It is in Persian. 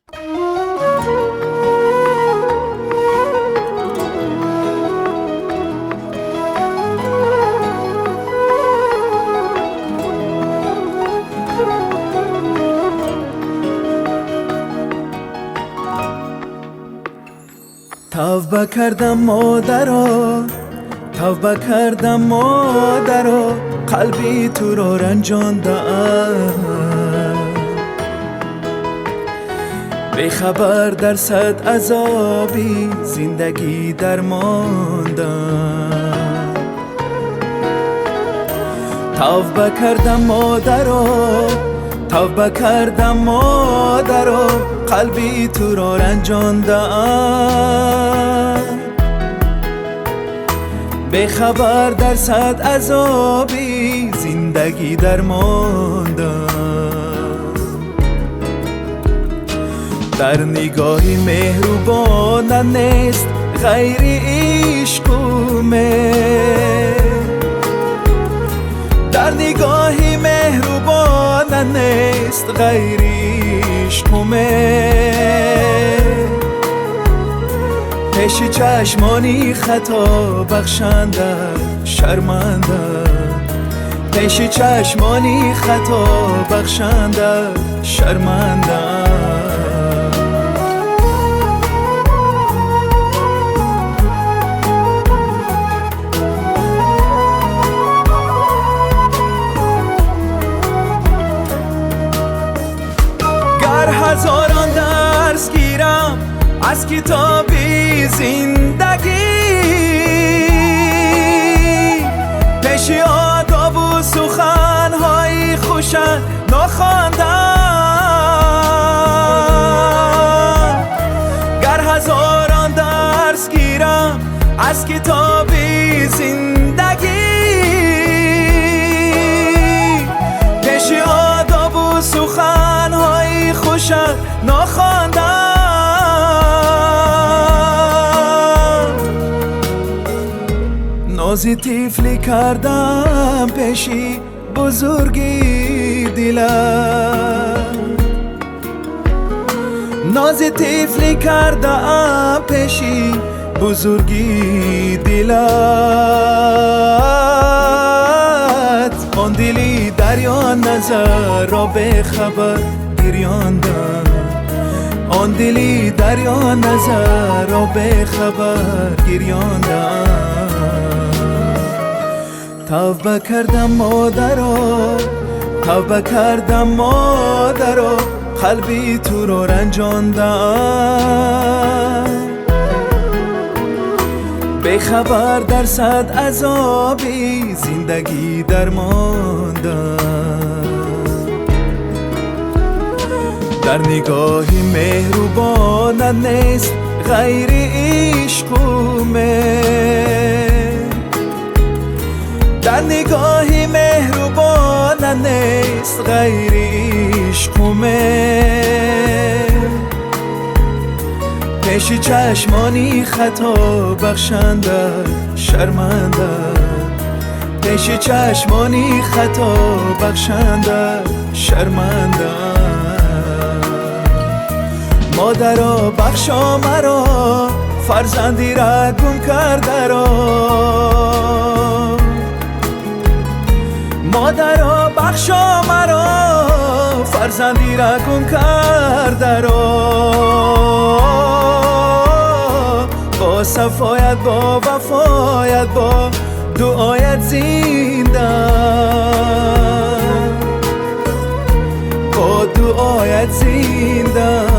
توبه کردم مادرا، توبه کردم مادرا، قلبی تو را رنجاندم. بی خبر در صد عذابی زندگی درماندم. توبه کردم مادرا، توبه کردم مادرا، قلبی تو را رنجاندم. به خبر در صد عذابی زندگی درماندم. در نگاهی مهربان نیست غیر عشق و مهر، در نگاهی مهربان نیست غیر عشق و مهر. پیش چشمانی خطا بخشنده شرمنده، پیش چشمانی خطا بخشنده شرمنده. هزاران درس گیرم از کتابی زندگی، پیش آداب و سخنهای خوش نخواندم. گر هزاران درس گیرم از کتابی زندگی، پیش آداب و سخنهای خوش نخواندم. نازی طفلی کردم پیشی بزرگی دلم، نازی طفلی کردم پیشی بزرگی دلت. آن دلی دریا نظر را به خبر گریاندم، آن دلی دریا نظر را به خبر گریاندم. توبه کردم مادرا، توبه کردم مادرا، قلبی تو را رنجاندم. به خبر در صد عذابی زندگی درماندم. در نگاهی مهربان نیست غیر عشق و مهر، در نگاهی مهربان نیست غیر عشق و مهر. پیش چشمانی خطا بخشنده شرمنده، پیش چشمانی خطا بخشنده شرمنده. مادرا بخشا مرا فرزندی را گم کرده را، مادرا بخشا مرا فرزندی را گم کرده را. با صفایت با وفایت با دعایت زنده، با دعایت زنده.